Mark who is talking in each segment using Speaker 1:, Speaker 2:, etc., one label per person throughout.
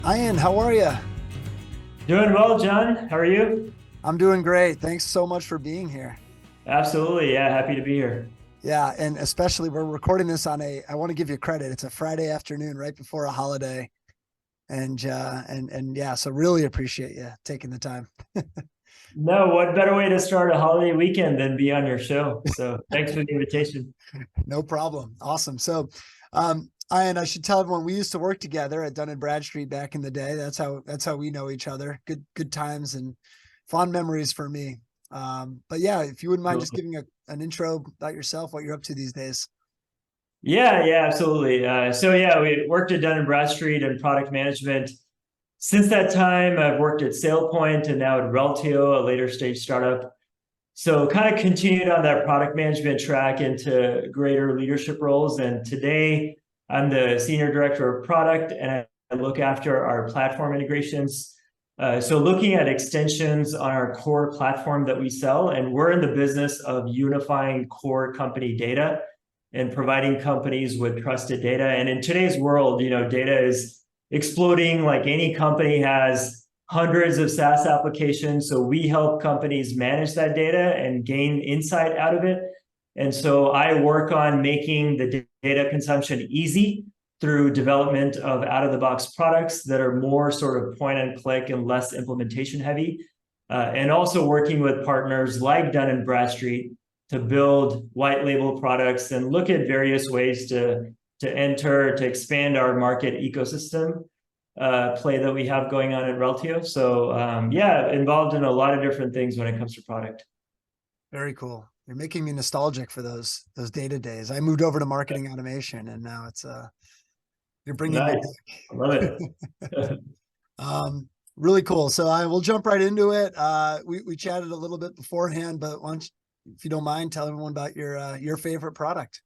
Speaker 1: Ian, how are you?
Speaker 2: Doing well, John. How are you?
Speaker 1: I'm doing great. Thanks so much for being here.
Speaker 2: Absolutely. Yeah, happy to be here.
Speaker 1: Yeah, and especially we're recording this on I want to give you credit. It's a Friday afternoon right before a holiday. And yeah, so really appreciate you taking the time.
Speaker 2: No, what better way to start a holiday weekend than be on your show? So thanks for the invitation.
Speaker 1: No problem. Awesome. So, Ian, I should tell everyone we used to work together at Dun and Bradstreet back in the day. That's how we know each other. Good times and fond memories for me. But yeah, if you wouldn't mind just giving an intro about yourself, what you're up to these days.
Speaker 2: Yeah, absolutely. So we worked at Dun& Bradstreet and product management. Since that time, I've worked at SailPoint and now at Reltio, a later stage startup. So kind of continued on that product management track into greater leadership roles. And today I'm the senior director of product and I look after our platform integrations. So looking at extensions on our core platform that we sell, and we're in the business of unifying core company data and providing companies with trusted data. And in today's world, data is exploding. Like any company has hundreds of SaaS applications. So we help companies manage that data and gain insight out of it. And so I work on making the data consumption easy through development of out-of-the-box products that are more sort of point and click and less implementation heavy. And also working with partners like Dun& Bradstreet to build white label products and look at various ways to expand our market ecosystem play that we have going on at Reltio. So yeah, involved in a lot of different things when it comes to product.
Speaker 1: Very cool. You're making me nostalgic for those data days. I moved over to marketing automation, and now it's you're bringing me
Speaker 2: Nice. I love
Speaker 1: back.
Speaker 2: it.
Speaker 1: Really cool. So I will jump right into it. We chatted a little bit beforehand, but if you don't mind, tell everyone about your favorite product.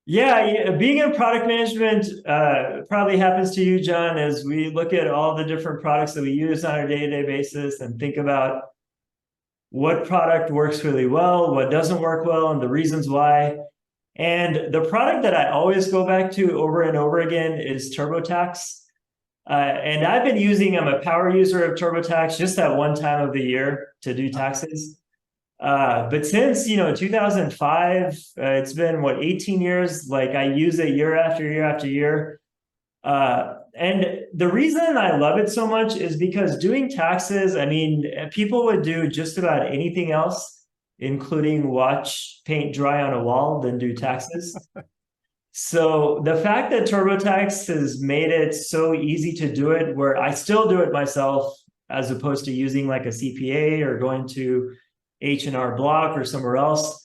Speaker 2: Yeah, being in product management probably happens to you, John, as we look at all the different products that we use on a day-to-day basis and think about what product works really well, what doesn't work well, and the reasons why. And the product that I always go back to over and over again is TurboTax. And I'm a power user of TurboTax just at one time of the year to do taxes. But since 2005, it's been 18 years. Like I use it year after year after year. And the reason I love it so much is because doing taxes, I mean, people would do just about anything else, including watch paint dry on a wall, than do taxes. So the fact that TurboTax has made it so easy to do it, where I still do it myself, as opposed to using like a CPA or going to H&R Block or somewhere else,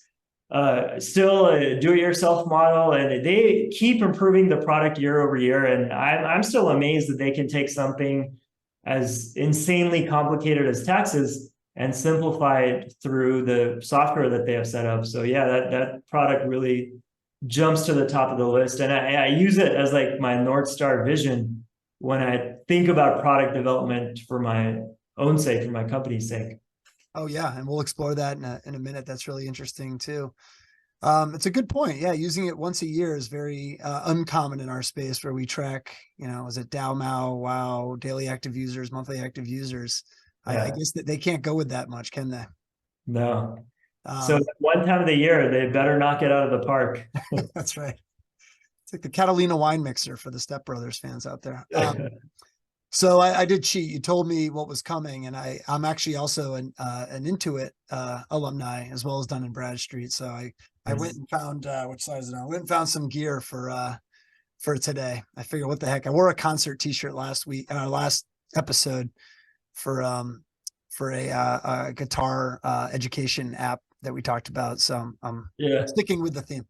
Speaker 2: still a do-it-yourself model, and they keep improving the product year over year. And I'm still amazed that they can take something as insanely complicated as taxes and simplify it through the software that they have set up. So yeah, that product really jumps to the top of the list. And I use it as like my North Star vision when I think about product development for my own sake, for my company's sake.
Speaker 1: Oh yeah, and we'll explore that in a minute. That's really interesting too. It's a good point. Yeah, using it once a year is very uncommon in our space where we track, is it DAO, MAU, WOW, daily active users, monthly active users. I
Speaker 2: Yeah,
Speaker 1: guess that they can't go with that much, can they?
Speaker 2: no. So
Speaker 1: Um,
Speaker 2: one time of the year, they better knock it out of the park.
Speaker 1: that's right. It's like the Catalina wine mixer for the Step Brothers fans out there. So I did cheat. You told me what was coming, and I'm actually also an Intuit alumni as well as Dun and Bradstreet. So I went
Speaker 2: Nice.
Speaker 1: and found which side is it on? I went and found some gear for today. I figured what the heck. I wore a concert T-shirt last week, last episode for a guitar education app that we talked about. So I'm
Speaker 2: Yeah.
Speaker 1: sticking with the theme.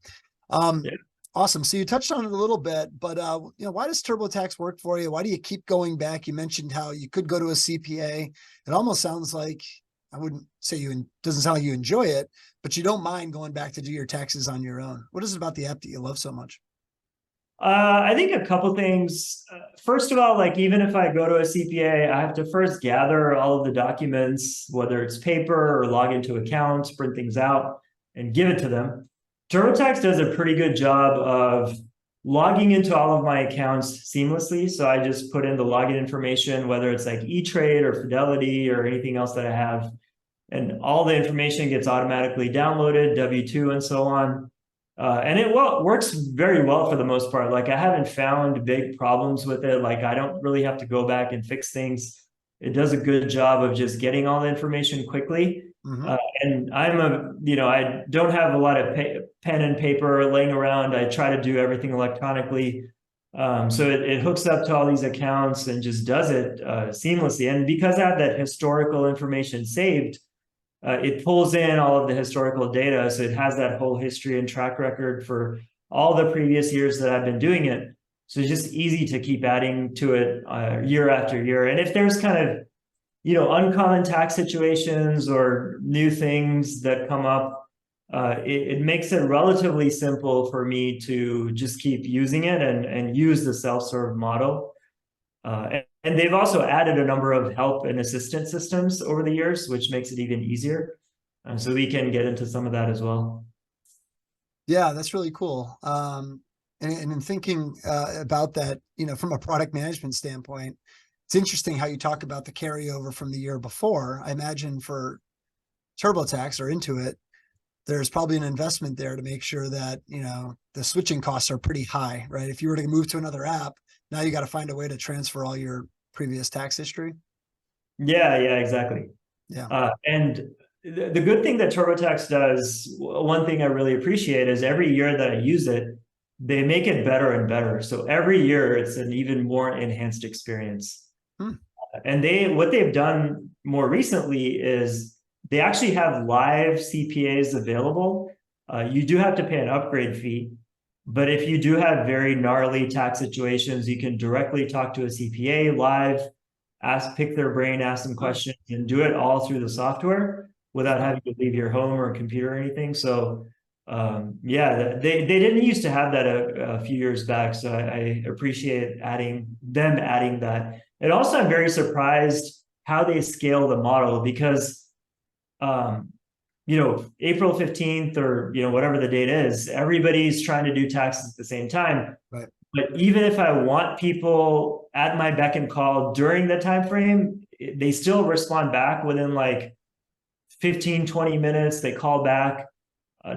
Speaker 1: Um,
Speaker 2: Yeah.
Speaker 1: Awesome. So you touched on it a little bit, but why does TurboTax work for you? Why do you keep going back? You mentioned how you could go to a CPA. It almost sounds like I wouldn't say doesn't sound like you enjoy it, but you don't mind going back to do your taxes on your own. What is it about the app that you love so much?
Speaker 2: I think a couple things. First of all, like even if I go to a CPA, I have to first gather all of the documents, whether it's paper or log into accounts, print things out, and give it to them. TurboTax does a pretty good job of logging into all of my accounts seamlessly. So I just put in the login information, whether it's like E-Trade or Fidelity or anything else that I have, and all the information gets automatically downloaded, W-2 and so on. And it works very well for the most part. Like I haven't found big problems with it. Like I don't really have to go back and fix things. It does a good job of just getting all the information quickly.
Speaker 1: Mhm.
Speaker 2: And I don't have a lot of pen and paper laying around. I try to do everything electronically. So it hooks up to all these accounts and just does it seamlessly. And because I have that historical information saved, it pulls in all of the historical data. So it has that whole history and track record for all the previous years that I've been doing it. So it's just easy to keep adding to it year after year. And if there's kind of, uncommon tax situations or new things that come up, it makes it relatively simple for me to just keep using it and use the self-serve model. And they've also added a number of help and assistance systems over the years, which makes it even easier. So we can get into some of that as well.
Speaker 1: Yeah, that's really cool. And in thinking about that, from a product management standpoint, it's interesting how you talk about the carryover from the year before. I imagine for TurboTax or Intuit, there's probably an investment there to make sure that, the switching costs are pretty high, right? If you were to move to another app, now you got to find a way to transfer all your previous tax history.
Speaker 2: Yeah, exactly.
Speaker 1: Yeah.
Speaker 2: And the good thing that TurboTax does, one thing I really appreciate is every year that I use it, they make it better and better. So every year it's an even more enhanced experience.
Speaker 1: Hmm.
Speaker 2: And what they've done more recently is they actually have live CPAs available. You do have to pay an upgrade fee, but if you do have very gnarly tax situations, you can directly talk to a CPA live, pick their brain, ask them questions, and do it all through the software without having to leave your home or computer or anything. So they didn't used to have that a few years back. So I appreciate adding that. And also, I'm very surprised how they scale the model because, April 15th or, whatever the date is, everybody's trying to do taxes at the same time.
Speaker 1: Right.
Speaker 2: But even if I want people at my beck and call during the time frame, they still respond back within like 15, 20 minutes. They call back.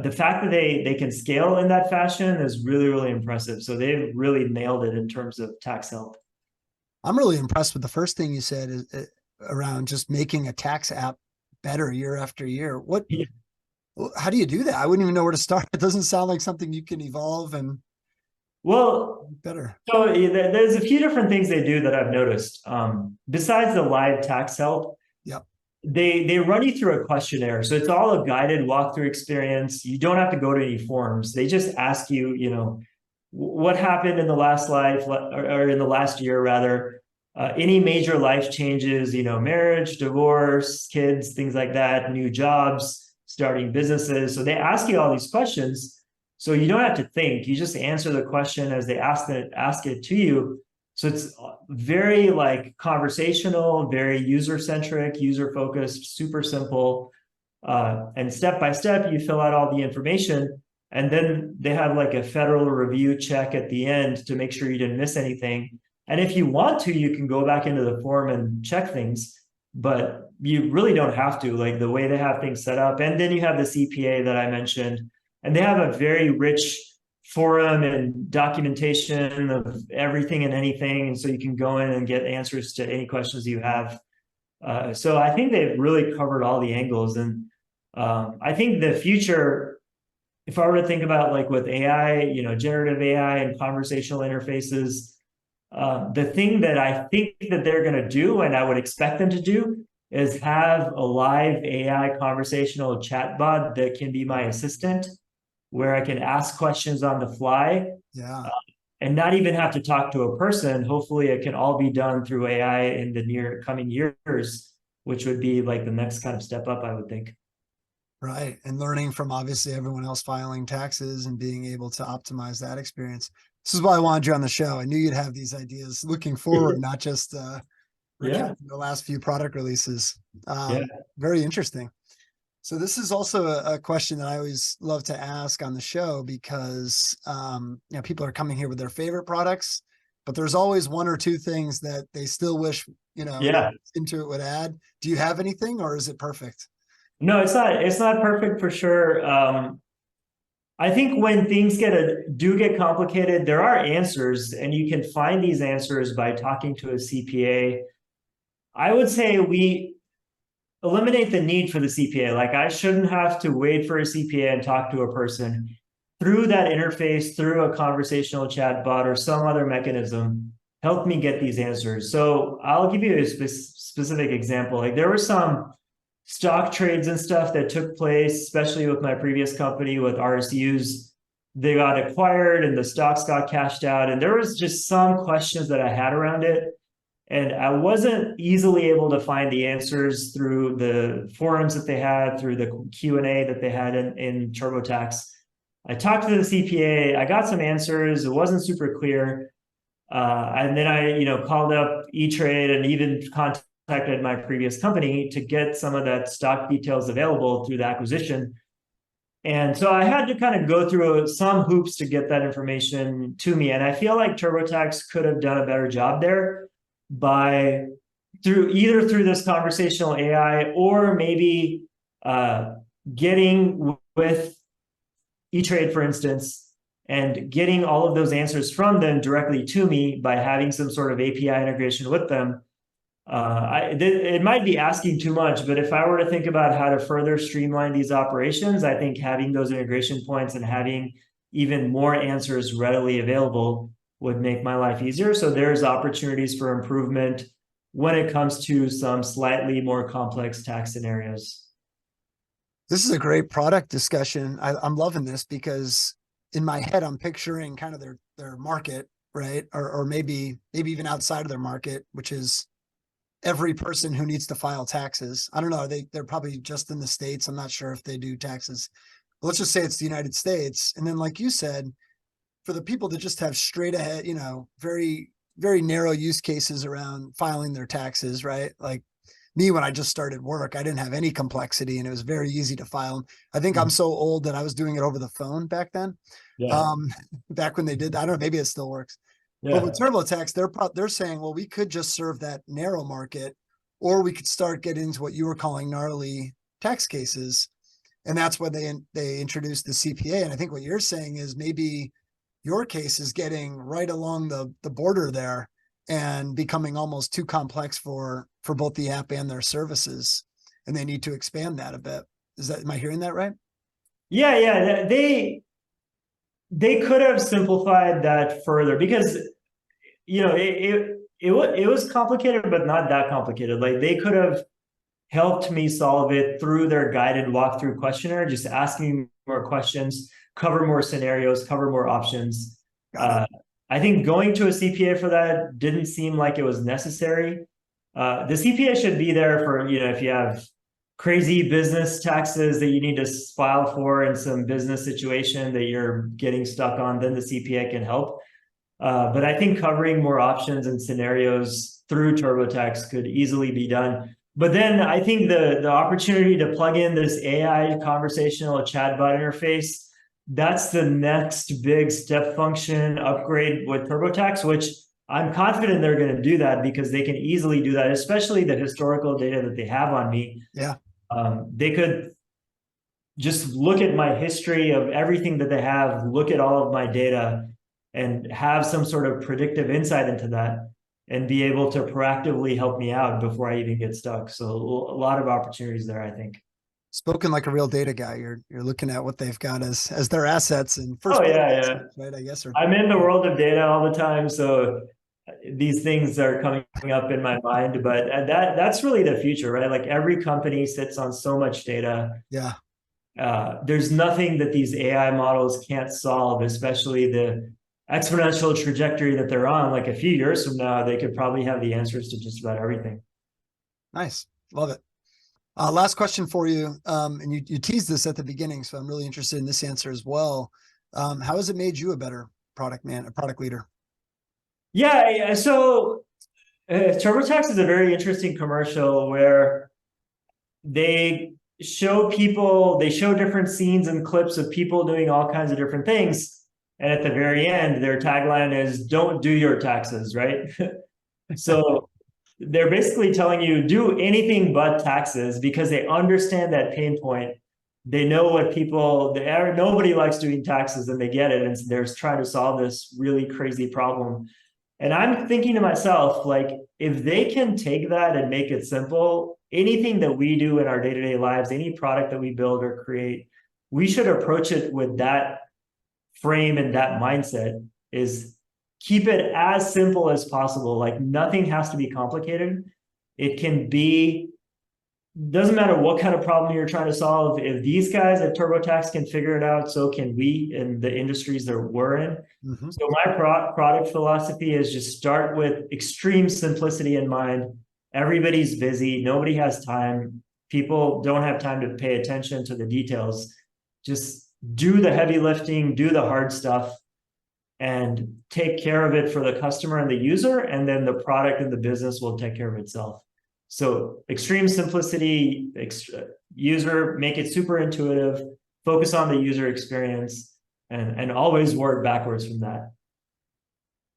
Speaker 2: The fact that they can scale in that fashion is really, really impressive. So they've really nailed it in terms of tax help.
Speaker 1: I'm really impressed with the first thing you said is around just making a tax app better year after year.
Speaker 2: Yeah.
Speaker 1: How do you do that? I wouldn't even know where to start. It doesn't sound like something you can evolve and
Speaker 2: Well,
Speaker 1: better.
Speaker 2: so there's a few different things they do that I've noticed. Besides the live tax help,
Speaker 1: Yep.
Speaker 2: they run you through a questionnaire. So it's all a guided walkthrough experience. You don't have to go to any forms. They just ask you, what happened in the last life or in the last year rather, any major life changes, marriage, divorce, kids, things like that, new jobs, starting businesses. So they ask you all these questions. So you don't have to think, you just answer the question as they ask it to you. So it's very like conversational, very user-centric, user-focused, super simple. And step by step, you fill out all the information. And then they have like a federal review check at the end to make sure you didn't miss anything. And if you want to, you can go back into the form and check things, but you really don't have to, like the way they have things set up. And then you have the CPA that I mentioned, and they have a very rich forum and documentation of everything and anything. And so you can go in and get answers to any questions you have. So I think they've really covered all the angles. And I think the future, if I were to think about like with AI, generative AI and conversational interfaces, the thing that I think that they're going to do, and I would expect them to do, is have a live AI conversational chatbot that can be my assistant, where I can ask questions on the fly.
Speaker 1: Yeah.
Speaker 2: And not even have to talk to a person. Hopefully it can all be done through AI in the near coming years, which would be like the next kind of step up, I would think.
Speaker 1: Right. And learning from obviously everyone else filing taxes and being able to optimize that experience. This is why I wanted you on the show. I knew you'd have these ideas looking forward, not just
Speaker 2: Yeah.
Speaker 1: recounting the last few product releases.
Speaker 2: Yeah.
Speaker 1: Very interesting. So this is also a question that I always love to ask on the show because people are coming here with their favorite products, but there's always one or two things that they still wish,
Speaker 2: Yeah.
Speaker 1: Intuit would add. Do you have anything or is it perfect?
Speaker 2: No, it's not perfect for sure. I think when things do get complicated, there are answers, and you can find these answers by talking to a CPA. I would say we eliminate the need for the CPA. Like, I shouldn't have to wait for a CPA and talk to a person. Through that interface, through a conversational chat bot or some other mechanism, help me get these answers. So I'll give you a specific example. Like, there were some stock trades and stuff that took place, especially with my previous company with RSUs. They got acquired and the stocks got cashed out. And there was just some questions that I had around it. And I wasn't easily able to find the answers through the forums that they had, through the Q&A that they had in TurboTax. I talked to the CPA, I got some answers. It wasn't super clear. And then I, called up E-Trade and even contacted my previous company to get some of that stock details available through the acquisition. And so I had to kind of go through some hoops to get that information to me. And I feel like TurboTax could have done a better job there by either through this conversational AI or maybe getting with E-Trade, for instance, and getting all of those answers from them directly to me by having some sort of API integration with them. It might be asking too much, but if I were to think about how to further streamline these operations, I think having those integration points and having even more answers readily available would make my life easier. So there's opportunities for improvement when it comes to some slightly more complex tax scenarios.
Speaker 1: This is a great product discussion. I'm loving this because in my head, I'm picturing kind of their market, right? Or maybe even outside of their market, which is every person who needs to file taxes. I don't know. They're probably just in the States. I'm not sure if they do taxes. But let's just say it's the United States. And then, like you said, for the people that just have straight ahead, very, very narrow use cases around filing their taxes, right? Like me, when I just started work, I didn't have any complexity and it was very easy to file. I think I'm so old that I was doing it over the phone back then.
Speaker 2: Yeah.
Speaker 1: Back when they did, I don't know, maybe it still works. But
Speaker 2: Yeah.
Speaker 1: with TurboTax, they're saying, well, we could just serve that narrow market, or we could start getting into what you were calling gnarly tax cases, and that's why they introduced the CPA. And I think what you're saying is maybe your case is getting right along the border there and becoming almost too complex for both the app and their services, and they need to expand that a bit. Am I hearing that right?
Speaker 2: Yeah. They could have simplified that further because it was complicated, but not that complicated. Like, they could have helped me solve it through their guided walkthrough questionnaire, just asking me more questions, cover more scenarios, cover more options. I think going to a CPA for that didn't seem like it was necessary. The CPA should be there for, if you have crazy business taxes that you need to file for in some business situation that you're getting stuck on, then the CPA can help. But I think covering more options and scenarios through TurboTax could easily be done. But then I think the opportunity to plug in this AI conversational chatbot interface, that's the next big step function upgrade with TurboTax, which I'm confident they're going to do that because they can easily do that, especially the historical data that they have on me.
Speaker 1: Yeah.
Speaker 2: They could just look at my history of everything that they have, look at all of my data, and have some sort of predictive insight into that and be able to proactively help me out before I even get stuck. So a lot of opportunities there, I think.
Speaker 1: Spoken like a real data guy. You're looking at what they've got as their assets and first.
Speaker 2: Oh yeah,
Speaker 1: assets, right? I guess.
Speaker 2: I'm in the world of data all the time, so these things are coming up in my mind. But that's really the future, right? Like, every company sits on so much data.
Speaker 1: Yeah.
Speaker 2: There's nothing that these AI models can't solve, especially the exponential trajectory that they're on. Like, a few years from now, they could probably have the answers to just about everything.
Speaker 1: Nice. Love it. Last question for you. And you teased this at the beginning, so I'm really interested in this answer as well. How has it made you a better product leader?
Speaker 2: Yeah. So TurboTax is a very interesting commercial where they show people, they show different scenes and clips of people doing all kinds of different things. And at the very end, their tagline is, don't do your taxes, right? So they're basically telling you do anything but taxes because they understand that pain point. They know what people, nobody likes doing taxes and they get it. And they're trying to solve this really crazy problem. And I'm thinking to myself, like, if they can take that and make it simple, anything that we do in our day-to-day lives, any product that we build or create, we should approach it with that frame and that mindset, is keep it as simple as possible. Like, nothing has to be complicated. It can be, doesn't matter what kind of problem you're trying to solve. If these guys at TurboTax can figure it out, so can we in the industries that we're in.
Speaker 1: Mm-hmm.
Speaker 2: So my product philosophy is just start with extreme simplicity in mind. Everybody's busy. Nobody has time. People don't have time to pay attention to the details. Just do the heavy lifting, do the hard stuff, and take care of it for the customer and the user. And then the product and the business will take care of itself. So extreme simplicity, user, make it super intuitive, focus on the user experience, and always work backwards from that.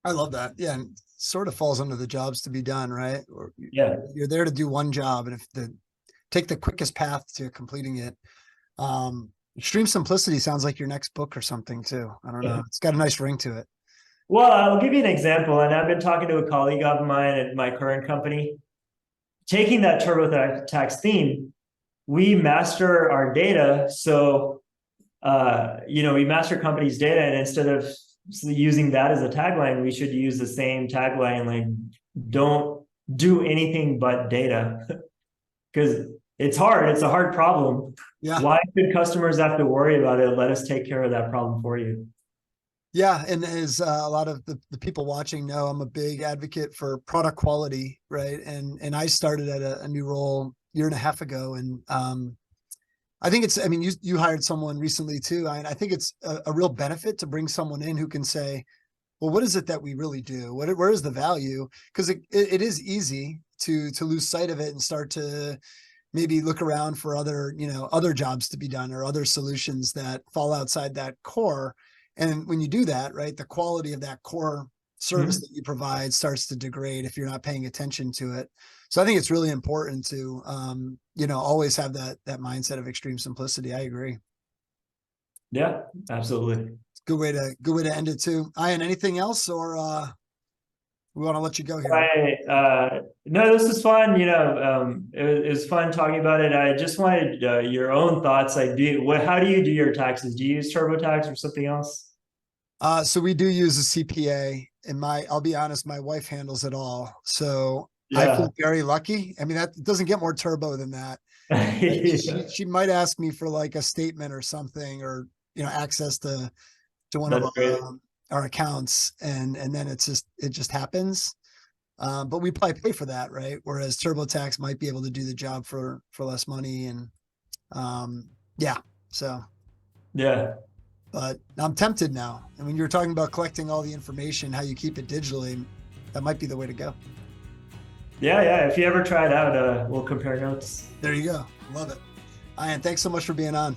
Speaker 1: I love that. Yeah. And sort of falls under the jobs to be done, right? Or
Speaker 2: Yeah.
Speaker 1: You're there to do one job. And if take the quickest path to completing it. Extreme simplicity sounds like your next book or something too. I don't know. It's got a nice ring to it.
Speaker 2: Well, I'll give you an example. And I've been talking to a colleague of mine at my current company. Taking that TurboTax theme, we master our data. So, we master companies' data, and instead of using that as a tagline, we should use the same tagline, like, don't do anything but data. Because it's hard. It's a hard problem.
Speaker 1: Yeah.
Speaker 2: Why should customers have to worry about it? Let us take care of that problem for you.
Speaker 1: Yeah. And as a lot of the people watching know, I'm a big advocate for product quality, right? And I started at a new role 1.5 years ago. And I think it's, I mean, you hired someone recently too. I think it's a real benefit to bring someone in who can say, well, what is it that we really do? Where is the value? Because it is easy to lose sight of it and start to maybe look around for other jobs to be done or other solutions that fall outside that core. And when you do that, right, the quality of that core service that you provide starts to degrade if you're not paying attention to it. So I think it's really important to, always have that mindset of extreme simplicity. I agree.
Speaker 2: Yeah, absolutely.
Speaker 1: Good way to end it too. Ayan, anything else, or we want to let you go here?
Speaker 2: No, this is fun. It was fun talking about it. I just wanted your own thoughts. Like, how do you do your taxes? Do you use TurboTax or something else?
Speaker 1: So we do use a CPA, and I'll be honest, my wife handles it all. So I feel very lucky. I mean, that doesn't get more turbo than that. She might ask me for like a statement or something, or access to one of our accounts, and then it just happens. But we probably pay for that, right? Whereas TurboTax might be able to do the job for less money, and so
Speaker 2: yeah.
Speaker 1: But I'm tempted now. And when you're talking about collecting all the information, how you keep it digitally, that might be the way to go.
Speaker 2: Yeah. If you ever try it out, we'll compare notes.
Speaker 1: There you go. Love it. Ayan, thanks so much for being on.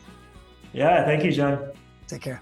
Speaker 2: Yeah, thank you, John.
Speaker 1: Take care.